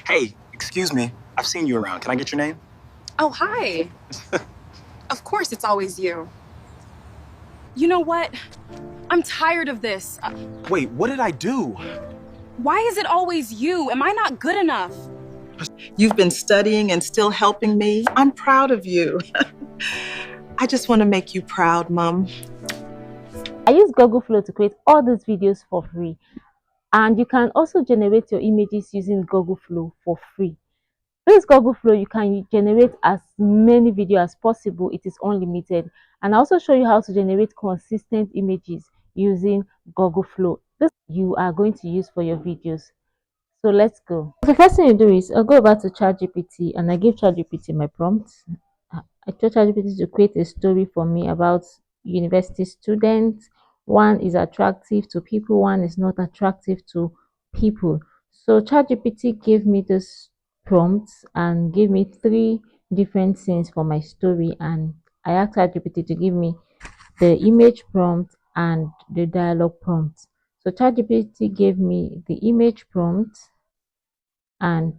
Hey, excuse me. I've seen you around. Can I get your name? Oh, hi. Of course, it's always you. You know what? I'm tired of this. Wait, what did I do? Why is it always you? Am I not good enough? You've been studying and still helping me. I'm proud of you. I just want to make you proud, Mom. I use Google Flow to create all these videos for free, and you can also generate your images using Google Flow for free. This Google Flow, you can generate as many videos as possible. It is unlimited, and I also show you how to generate consistent images using Google Flow. This you are going to use for your videos. So let's go. The first thing you do is I'll go over to ChatGPT and I give ChatGPT my prompts. I told ChatGPT to create a story for me about university students. One is attractive to people, one is not attractive to people. So ChatGPT gave me this prompts and gave me three different scenes for my story, and I asked ChatGPT to give me the image prompt and the dialogue prompt. So ChatGPT gave me the image prompt and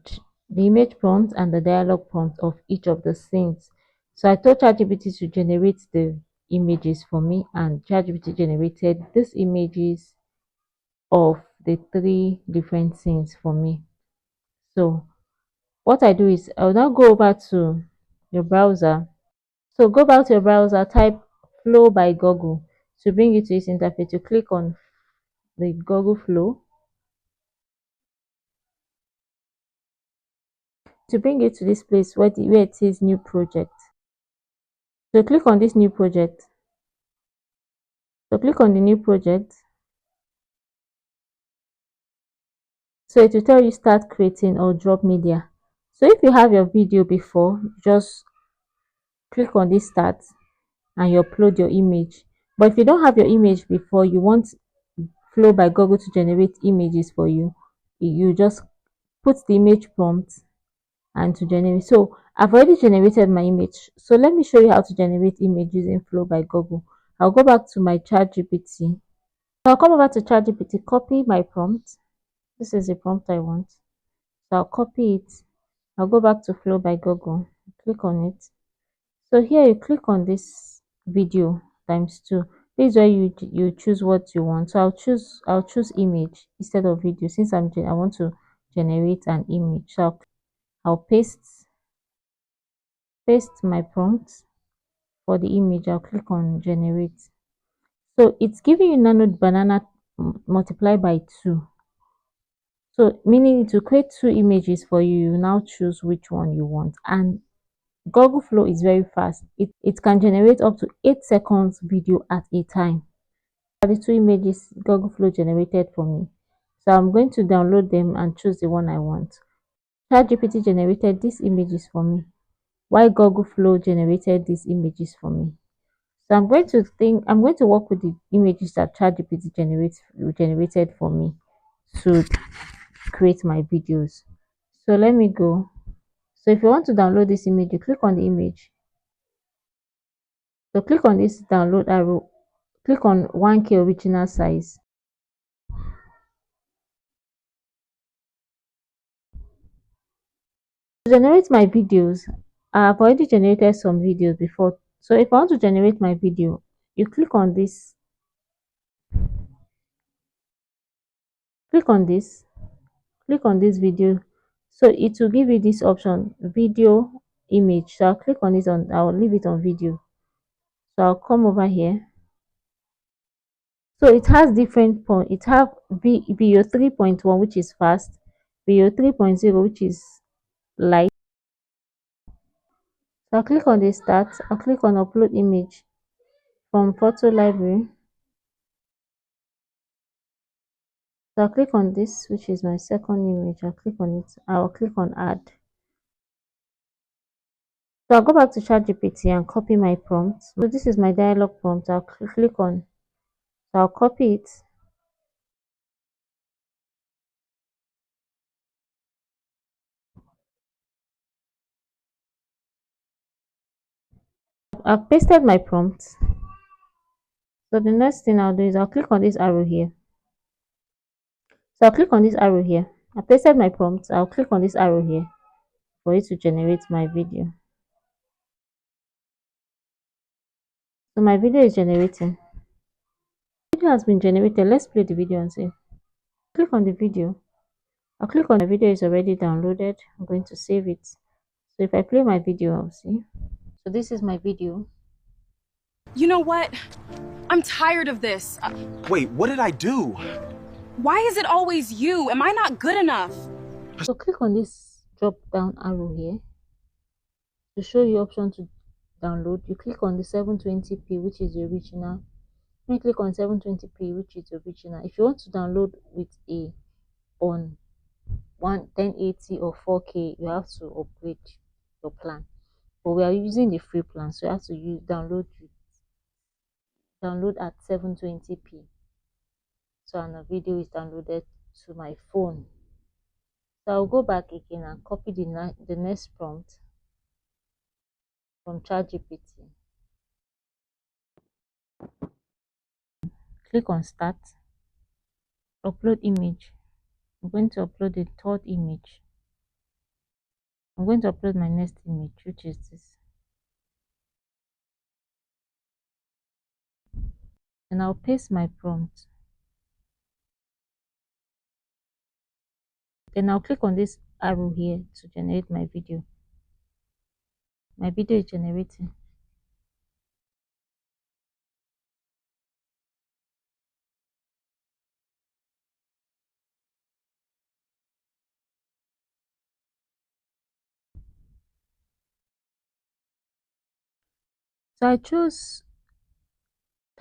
the dialogue prompt of each of the scenes. So I told ChatGPT to generate the images for me, and ChatGPT generated these images of the three different scenes for me. So what I do is I'll now go over to your browser. So go back to your browser, type Flow by Google to bring you to this interface. You click on the Google Flow to bring you to this place where it says new project. So click on this new project. So click on the new project. So it will tell you start creating or drop media. So if you have your video before, just click on this start and you upload your image. But if you don't have your image before, you want Flow by Google to generate images for you, you just put the image prompt and to generate. So I've already generated my image. So let me show you how to generate images in Flow by Google. I'll go back to my ChatGPT. So I'll come over to ChatGPT, copy my prompt. This is the prompt I want. So I'll copy it. I'll go back to Flow by Google, click on it. So here you click on this video times 2. This is where you choose what you want. So I'll choose image instead of video, since I want to generate an image. So I'll paste my prompt for the image. I'll click on generate. So it's giving you nano banana multiply by 2. So meaning to create 2 images for you, you now choose which one you want. And Google Flow is very fast. It can generate up to 8 seconds video at a time. The 2 images Google Flow generated for me. So I'm going to download them and choose the one I want. ChatGPT generated these images for me, while Google Flow generated these images for me. So I'm going to work with the images that ChatGPT generated for me to create my videos. So let me go. So if you want to download this image, you click on the image. So click on this download arrow, click on 1K original size. To generate my videos, I've already generated some videos before. So if I want to generate my video, you click on this, click on this, click on this video. So it will give you this option, video image. So I'll click on this I'll leave it on video. So I'll come over here. So it has different points. It have video 3.1, which is fast, video 3.0, which is light. So I'll click on the start. I'll click on upload image from photo library. So I'll click on this, which is my second image. I'll click on it. I'll click on add. So I'll go back to ChatGPT and copy my prompt. So this is my dialog prompt. I'll click on. So I'll copy it. I've pasted my prompt. So the next thing I'll do is I'll click on this arrow here. So I'll click on this arrow here. I pasted my prompt. I'll click on this arrow here for it to generate my video. So my video is generating. Video has been generated. Let's play the video and see. Click on the video. I'll click on the video is already downloaded. I'm going to save it. So if I play my video, I'll see. So this is my video. You know what? I'm tired of this. Wait, what did I do? Why is it always you? Am I not good enough? So click on this drop down arrow here to show you option to download. You click on the 720p, which is the original. When you click on 720p, which is the original, if you want to download with a on 1080 or 4K, you have to upgrade your plan. But we are using the free plan, so you have to download at 720p. So and the video is downloaded to my phone. So I'll go back again and copy the next prompt from ChatGPT. Click on start. Upload image. I'm going to upload the third image. I'm going to upload my next image, which is this. And I'll paste my prompt. Then I'll click on this arrow here to generate my video. My video is generating. So I chose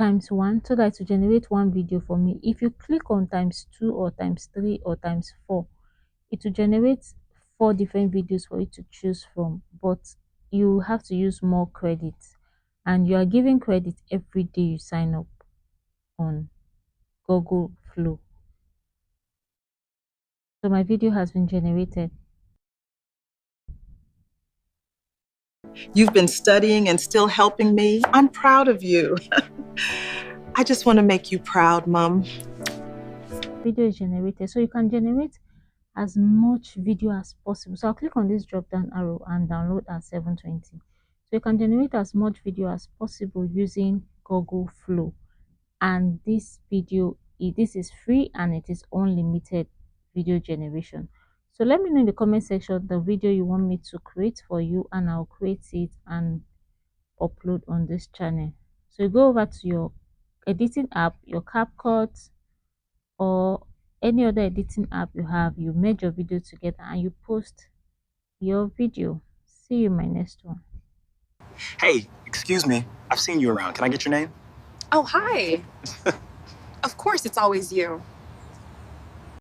×1 so that to generate one video for me. If you click on ×2 or ×3 or ×4, it will generate 4 different videos for you to choose from, but you have to use more credits, and you are giving credit every day you sign up on Google Flow. So my video has been generated. You've been studying and still helping me. I'm proud of you. I just want to make you proud, Mom. Video is generated, so you can generate as much video as possible. So I'll click on this drop down arrow and download at 720. So you can generate as much video as possible using Google Flow. And this is free and it is unlimited video generation. So let me know in the comment section the video you want me to create for you, and I'll create it and upload on this channel. So you go over to your editing app, your CapCut or any other editing app you have, you merge your video together and you post your video. See you in my next one. Hey, excuse me. I've seen you around. Can I get your name? Oh, hi. Of course it's always you.